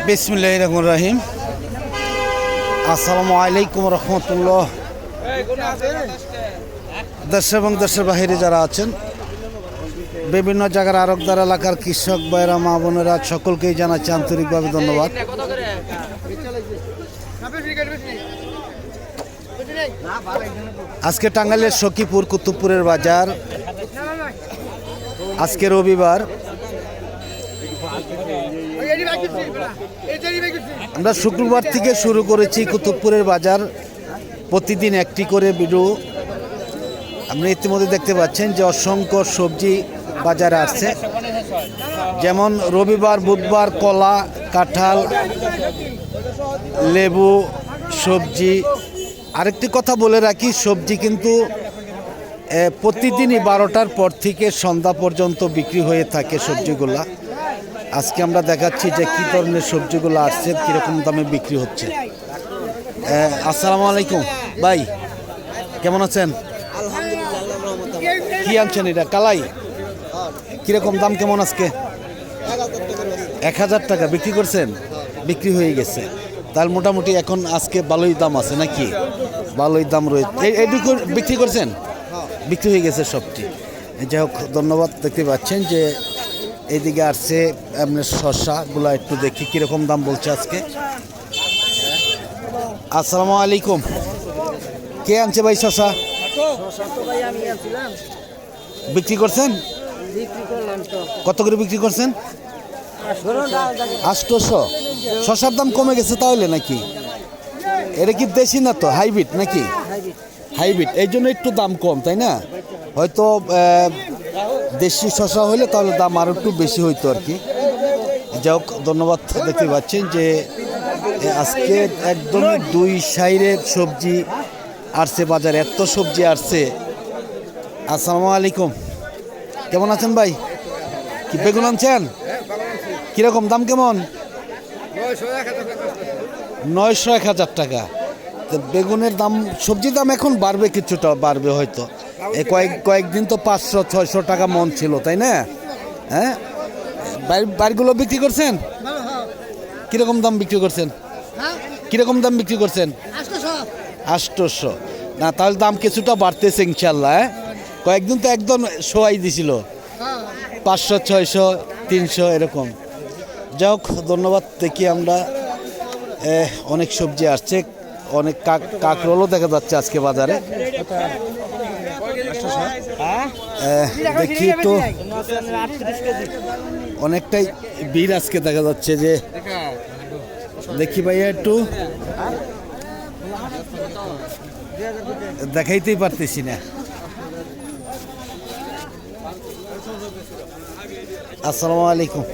বিসমিল্লাহির রহমানির রহিম। আসসালামু আলাইকুম রহমতুল্লাহ। দেশ এবং দেশের বাহিরে যারা আছেন, বিভিন্ন জায়গার আরকদার এলাকার কৃষক ভাইরা, মা বোনেরা, সকলকেই জানাচ্ছি আন্তরিকভাবে ধন্যবাদ। আজকে টাঙ্গাইলের সখীপুর কুতুবপুরের বাজার, আজকে রবিবার। আমরা শুক্রবার থেকে শুরু করেছি কুতুবপুরের বাজার, প্রতিদিন একটি করে ভিডিও। আপনি ইতিমধ্যে দেখতে পাচ্ছেন যে অসংখ্য সবজি বাজারে আসছে, যেমন রবিবার বুধবার কলা, কাঁঠাল, লেবু, সবজি। আরেকটি কথা বলে রাখি, সবজি কিন্তু প্রতিদিনই 12টার পর থেকে সন্ধ্যা পর্যন্ত বিক্রি হয়ে থাকে সবজিগুলা। আজকে আমরা দেখাচ্ছি যে কী ধরনের সবজিগুলো আসছে, কীরকম দামে বিক্রি হচ্ছে। আসসালামু আলাইকুম ভাই, কেমন আছেন? কি আনছেন এটা? কালাই? কীরকম দাম কেমন আজকে? 1000 টাকা বিক্রি করছেন? বিক্রি হয়ে গেছে, তাহলে মোটামুটি এখন আজকে ভালোই দাম আছে নাকি? ভালোই দাম রয়েছে। এইটুকু বিক্রি করছেন? বিক্রি হয়ে গেছে সবটি। যাই হোক, ধন্যবাদ। দেখতে পাচ্ছেন যে এইদিকে আসছে আপনার শসাগুলো, একটু দেখি কীরকম দাম বলছে আজকে। আসসালামু আলাইকুম। কে আনছে ভাই শসা? বিক্রি করছেন? কত করে বিক্রি করছেন? 800। শসার দাম কমে গেছে তাহলে নাকি? এটা কি দেশি না তো হাইব্রিড নাকি? হাইব্রিড, এই জন্য একটু দাম কম, তাই না? হয়তো দেশি শসা হলে তাহলে দাম আরও একটু বেশি হইতো আর কি। যাই হোক, ধন্যবাদ। দেখতে পাচ্ছেন যে আজকে একদমই 2 সাইডের সবজি আসছে বাজারে, এত সবজি আসছে। আসসালামু আলাইকুম, কেমন আছেন ভাই? কি বেগুন আনছেন? কীরকম দাম কেমন? 900-1000 টাকা। তো বেগুনের দাম, সবজির দাম এখন বাড়বে, কিছুটা বাড়বে হয়তো। এই কয়েকদিন তো 500-600 টাকা মন ছিল, তাই না? হ্যাঁ, বাড়িগুলো বিক্রি করছেন? কীরকম দাম বিক্রি করছেন? কীরকম দাম বিক্রি করছেন? 800। না, তাহলে দাম কিছুটা বাড়তেছে ইনশাল্লাহ। কয়েকদিন তো একদম শোয়াই দিছিল, 500-600-300 এরকম। যাই হোক, ধন্যবাদ। দেখি আমরা অনেক সবজি আসছে, অনেক কাঁকরোলও দেখা যাচ্ছে আজকে বাজারে। দেখি তো অনেকটাই ভিড় আজকে দেখা যাচ্ছে। যে দেখি ভাইয়া, একটু দেখাইতেই পারতেছি না। আসসালামু আলাইকুম।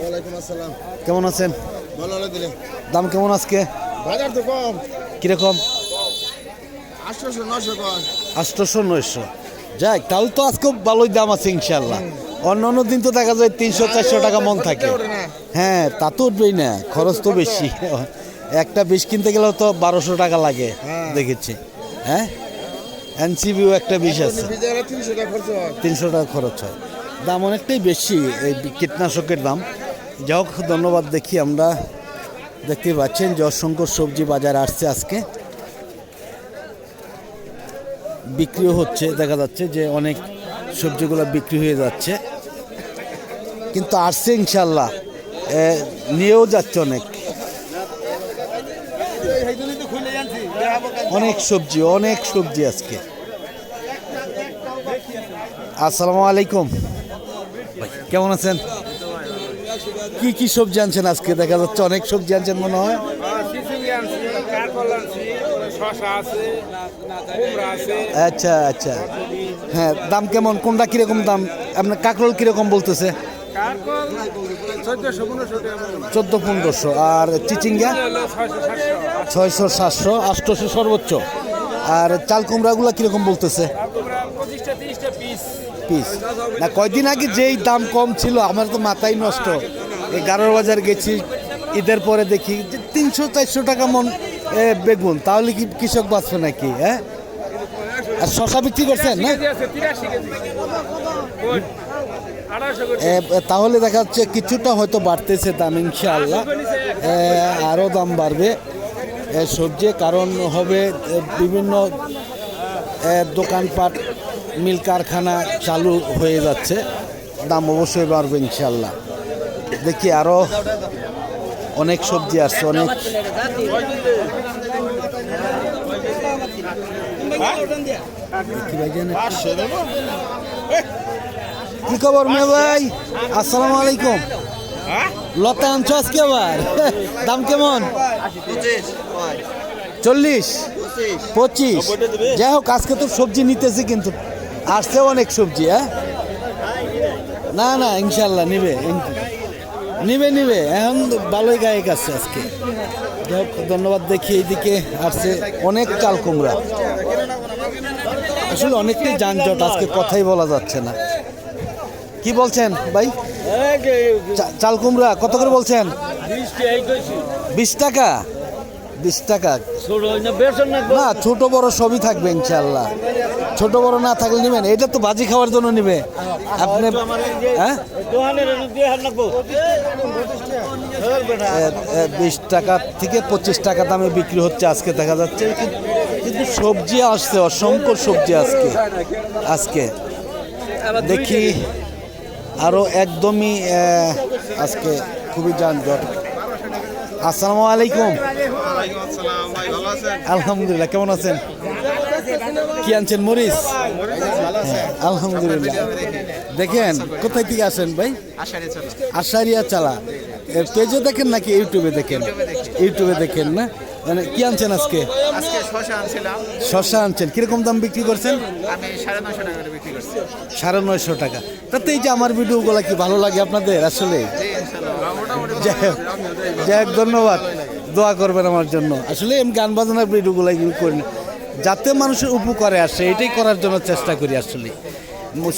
কেমন আছেন? দাম কেমন আজকে? বাজার তো কম। কিরকম? 800-900। যাই, তাহলে তো আজকে ভালোই দাম আছে ইনশাল্লাহ। অন্য দিন তো দেখা যায় 300-400 টাকা মন থাকে। হ্যাঁ, তা তো উঠবেই না, খরচ তো বেশি। একটা বিষ কিনতে গেলেও তো 1200 টাকা লাগে দেখেছি। হ্যাঁ, এনসিবিও একটা বিষ আছে, 300 টাকা খরচ হয়। দাম অনেকটাই বেশি এই কীটনাশকের দাম। যাই হোক, ধন্যবাদ। দেখি আমরা, দেখতে পাচ্ছেন যে অসংখ্য সবজি বাজারে আসছে আজকে, বিক্রিও হচ্ছে। দেখা যাচ্ছে যে অনেক সবজিগুলো বিক্রি হয়ে যাচ্ছে, কিন্তু আসছে ইনশাল্লাহ, নিয়েও যাচ্ছে অনেক সবজি আজকে। আসসালামু আলাইকুম, কেমন আছেন? কি সবজি আনছেন আজকে? দেখা যাচ্ছে অনেক সবজি আনছেন মনে হয়। আচ্ছা আচ্ছা, হ্যাঁ। দাম কেমন? কোনটা কিরকম দাম? আপনার কাঁকরোল কিরকম বলতেছে? 1400-1500। আর চিচিঙ্গা 600-700, 800 সর্বোচ্চ। আর চাল কুমড়াগুলো কিরকম বলতেছে? পিস না, কয়দিন আগে যেই দাম কম ছিল আমার তো মাথায় নষ্ট। এই গারোর বাজার গেছি ঈদের পরে, দেখি যে 300-400 টাকা মন বেগুন, তাহলে কি কৃষক বাঁচবে নাকি? হ্যাঁ। আর শসা বিক্রি করছেন না? তাহলে দেখা যাচ্ছে কিছুটা হয়তো বাড়তেছে দাম ইনশাআল্লাহ, আরও দাম বাড়বে সবজি, কারণ হবে বিভিন্ন দোকানপাট মিল কারখানা চালু হয়ে যাচ্ছে, দাম অবশ্যই বাড়বে ইনশাআল্লাহ। দেখি আরও অনেক সবজি আসছে, অনেক কি খবর মে ভাই? আসসালামু আলাইকুম। লতা আনছো আজকে আবার? দাম কেমন? 40, 25। যাই হোক, আজকে তো সবজি নিতেছি, কিন্তু আসছে অনেক সবজি। না না, ইনশাল্লাহ নিবে নিবে এখন ভালোই গায়ক আছে আজকে। যাই হোক, ধন্যবাদ। দেখি এইদিকে আসছে অনেক চাল কুমড়া, আসলে অনেকটাই যানজট আজকে, কথাই বলা যাচ্ছে না। কি বলছেন ভাই? চাল কুমড়া কত করে বলছেন? 20 টাকা। 20 টাকা না, ছোট বড় সবই থাকবে ইনশাল্লাহ। ছোট বড় না থাকলে নেবেন, এটা তো ভাজি খাওয়ার জন্য নিবে আপনি। হ্যাঁ, 20 টাকা থেকে 25 টাকা দামে বিক্রি হচ্ছে আজকে, দেখা যাচ্ছে। কিন্তু সবজি আসছে, অসংখ্য সবজি আজকে দেখি আরো একদমই আজকে খুবই যানজট। আসসালামু আলাইকুম। আলহামদুলিল্লাহ, কেমন আছেন? কি আনছেন? মরিচ? আলহামদুলিল্লাহ। দেখেন কোথায় থেকে আসেন ভাই? আশারিয়া চালা। পেজে দেখেন নাকি ইউটিউবে দেখেন? ইউটিউবে দেখেন না? মানে কি আনছেন আজকে? শশা আনছেন। কিরকম দাম বিক্রি করছেন? 950 টাকা। তাতে এই যে আমার ভিডিওগুলো কি ভালো লাগে আপনাদের? আসলে যাই হোক, ধন্যবাদ। দোয়া করবেন আমার জন্য। আসলে আমি গান বাজনার ভিডিওগুলো করি না, যাতে মানুষের উপকারে আসে, এটাই করার জন্য চেষ্টা করি। আসলে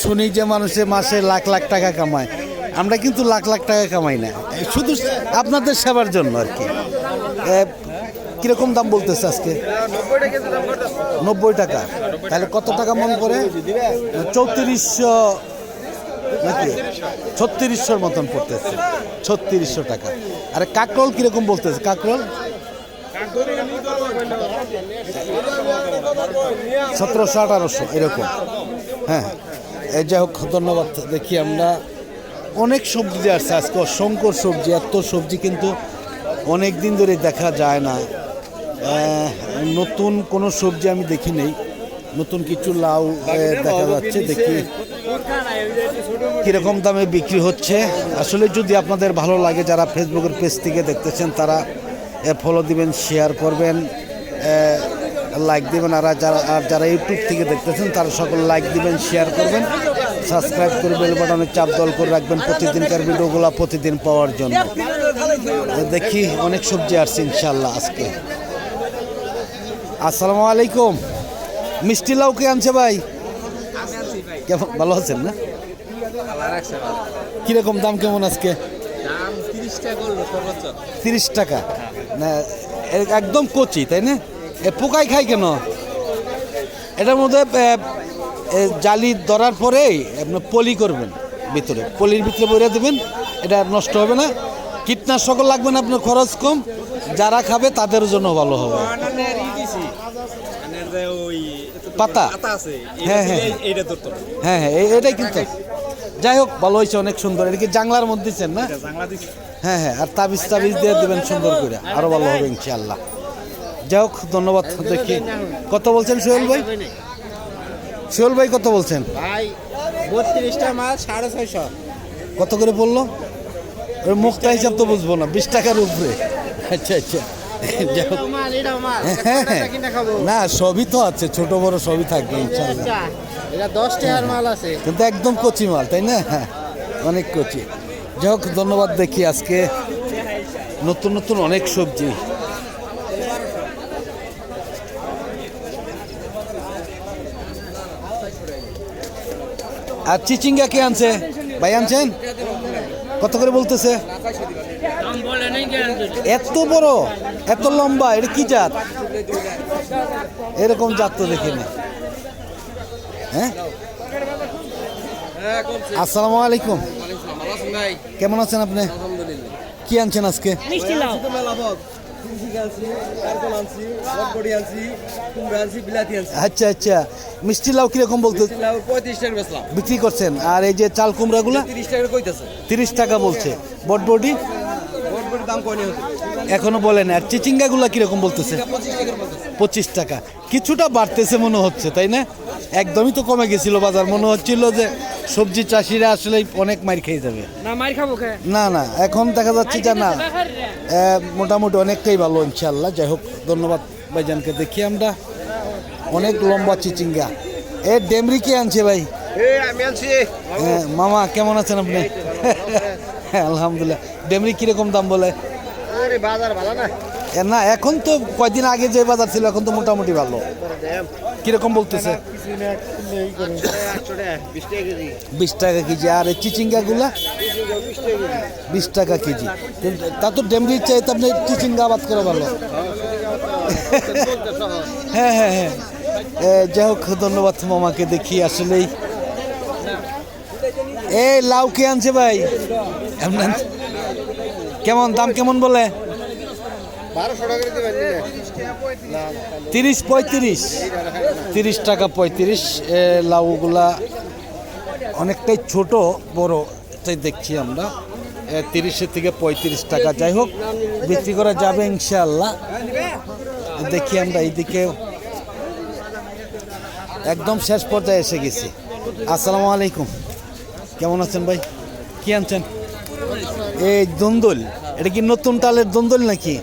শুনি যে মানুষের মাসে লাখ লাখ টাকা কামায়, আমরা কিন্তু লাখ লাখ টাকা কামাই না, শুধু আপনাদের সেবার জন্য আর কি। কিরকম দাম বলতেছে আজকে? 90 টাকা। তাহলে কত টাকা মন করে? 3400 নাকি 3600 মতন পড়তেছে। 3600 টাকা। আরে কাকরোল কিরকম বলতেছে? কাকরোল 1700-1800 এরকম। হ্যাঁ, যাই হোক, ধন্যবাদ। দেখি আমরা অনেক সবজি আসছে আজকে, অসংখ্য সবজি। এত সবজি কিন্তু অনেক দিন ধরে দেখা যায় না। নতুন কোনো সবজি আমি দেখি নেই, নতুন কিছু লাউ দেখা যাচ্ছে। দেখি কীরকম দামে বিক্রি হচ্ছে। আসলে যদি আপনাদের ভালো লাগে, যারা ফেসবুকের পেজ থেকে দেখতেছেন তারা ফলো দিবেন, শেয়ার করবেন, লাইক দিবেন। আর যারা ইউটিউব থেকে দেখতেছেন তারা সকল লাইক দিবেন, শেয়ার করবেন, সাবস্ক্রাইব করে বেল বাটনে চাপ দল করে রাখবেন প্রতিদিনকার ভিডিওগুলো প্রতিদিন পাওয়ার জন্য। দেখি অনেক সবজি আসছে ইনশাল্লাহ আজকে। আসসালামু আলাইকুম। মিষ্টি লাউ কে আনছে ভাই? কেমন, ভালো আছেন না? কিরকম দাম কেমন আজকে? 30 টাকা না, একদম কচি, তাই না? পোকায় খায় কেন? এটার মধ্যে জালি ধরার পরেই আপনার পলি করবেন, ভিতরে পলির ভিতরে বইরা দেবেন, এটা নষ্ট হবে না। কীটনাশক লাগবে না, আপনার খরচ কম, যারা খাবে তাদের জন্য ভালো হবে। পাতা, হ্যাঁ হ্যাঁ হ্যাঁ হ্যাঁ, এটাই কিন্তু। যাই হোক, ভালো হয়েছে, অনেক সুন্দর। এটা কি জাংলার মধ্যে দিচ্ছেন না? হ্যাঁ হ্যাঁ, আর তাবিজ দিয়ে দেবেন সুন্দর করে, আরো ভালো হবে ইনশাআল্লাহ। যাই হোক, ধন্যবাদ। দেখি কত বলছেন সোহেল ভাই? সোহেল ভাই কত বলছেন? 32টা মাল 650। কত করে বললো? ওই মুখটা হিসাব তো বুঝবো না, 20 টাকার উপরে। আচ্ছা আচ্ছা, না সবই তো আছে, ছোট বড় সবই থাকবে ইনশাআল্লাহ। এটা 10 টাকার মাল আছে, কিন্তু একদম কচি মাল, তাই না? অনেক কচি। যাই হোক, ধন্যবাদ। দেখি আজকে নতুন নতুন অনেক সবজি। আর চিচিঙ্গা কে আনছে ভাই? আনছেন? কত করে বলতেছে? এত বড়, এত লম্বা, এটা কি জাত? এরকম জাত তো দেখিনি। হ্যাঁ, আসসালামু আলাইকুম, কেমন আছেন আপনি? কি আনছেন আজকে? মিষ্টি লাউ আচ্ছা আচ্ছা, মিষ্টি লাউ কিরকম বলতে 35 টাকা বেচলাম, বিক্রি করছেন? আর এই যে চাল কুমড়াগুলা 30 টাকা কইতাছে। 30 টাকা বলছে। বটবটি বটবটির দাম কয়নি হচ্ছে? এখনো বলেন। আর চিচিঙ্গাগুলা কিরকম বলতেছে? 25 টাকা বলতেছে। 25 টাকা। কিছুটা বাড়তেছে মনে হচ্ছে, তাই না? একদমই তো কমে গেছিল বাজার, মনে হচ্ছিল যে সবজি চাষিরা আসলে অনেক মার খেয়ে যাবে। না মার খাবো কে না না, এখন দেখা যাচ্ছে যে না, মোটামুটি অনেকটাই ভালো ইনশাল্লাহ। যাই হোক, ধন্যবাদ ভাইজানকে। দেখি আমরা অনেক লম্বা চিচিঙ্গা। এ ডেমরি কে আনছে ভাই? আমি আনছি। হ্যাঁ মামা, কেমন আছেন আপনি? হ্যাঁ আলহামদুলিল্লাহ। ডেমরি কিরকম দাম বলে? আরে বাজার ভালো না। না, এখন তো কয়দিন আগে যে বাজার ছিল এখন তো মোটামুটি ভালো। কিরকম বলতেছে? 20 টাকা কেজি। আর এই চিচিঙ্গাগুলা 20 টাকা কেজি। তা তো ডেমরির চাইতে আপনি চিচিঙ্গা আবাদ করা ভালো। হ্যাঁ হ্যাঁ হ্যাঁ, যাই হোক ধন্যবাদ মামাকে। দেখি আসলেই এই লাউ কে আনছে ভাই? আপনার কেমন দাম কেমন বলে? 1200 টাকা দিতে পারি না। 30-35, 30 টাকা 35। লাউগুলা অনেকটাই ছোট বড়, তাই দেখছি আমরা। 30 থেকে 35 টাকা। যাই হোক, বিক্রি করা যাবে ইনশাআল্লাহ। দেখি আমরা এইদিকে একদম শেষ পর্যায়ে এসে গেছি। আসসালামু আলাইকুম, কেমন আছেন ভাই? কি আনছেন? এই দন্দল, এটা কি নতুন টালের দন্দল নাকি?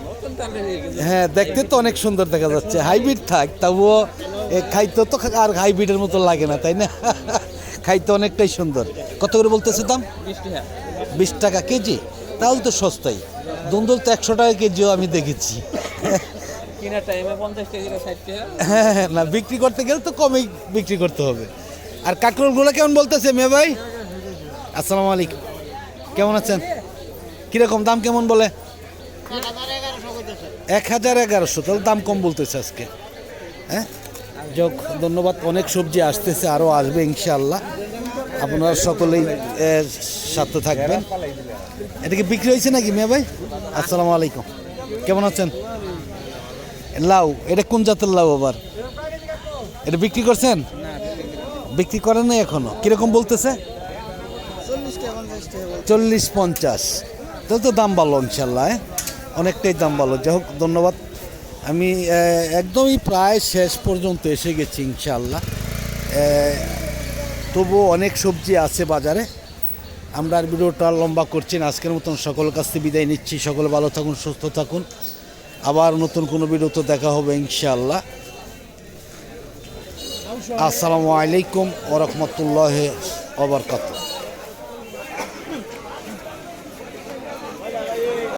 হ্যাঁ, দেখতে তো অনেক সুন্দর দেখা যাচ্ছে। হাইব্রিড থাক তবুও খাইতে তো আর হাইব্রিডের মতো লাগে না, তাই না? খাইতে অনেকটাই সুন্দর। কত করে বলতেছে দাম? 20 টাকা কেজি। তাহলে তো সস্তাই। দন্দল তো 100 টাকা কেজিও আমি দেখেছি। কিনা টাইমে 50 কেজি 60 টাকা। হ্যাঁ হ্যাঁ, না বিক্রি করতে গেলে তো কমেই বিক্রি করতে হবে। আর কাঁকরোলগুলো কেমন বলতেছে মেয়ে ভাই? আসসালামু আলাইকুম, কেমন আছেন? কিরকম দাম কেমন বলে? 1100। তাহলে দাম কম বলতেছে আজকে। হ্যাঁ, যোগ ধন্যবাদ। অনেক সবজি আসতেছে, আরও আসবে ইনশাআল্লাহ। আপনারা সকলেই সাথে থাকবেন। এটা কি বিক্রি হয়েছে নাকি মেয়ে ভাই? আসসালামু আলাইকুম, কেমন আছেন? লাউ, এটা কোন জাতের লাউ আবার? এটা বিক্রি করছেন? বিক্রি করেন নাই এখনো। কিরকম বলতেছে? 40-50। তাহলে তো দাম ভালো ইনশাল্লাহ, অনেকটাই দাম ভালো। যাই হোক ধন্যবাদ। আমি একদমই প্রায় শেষ পর্যন্ত এসে গেছি ইনশাল্লাহ। তবুও অনেক সবজি আছে বাজারে। আমরা আর ভিডিওটা লম্বা করছি না। আজকের মতন সকলের কাছ থেকে বিদায় নিচ্ছি। সকলে ভালো থাকুন, সুস্থ থাকুন। আবার নতুন কোনো ভিডিওতে দেখা হবে ইনশাআল্লাহ। আসসালামু আলাইকুম ওয়া রাহমাতুল্লাহি ওয়া বারাকাতুহু।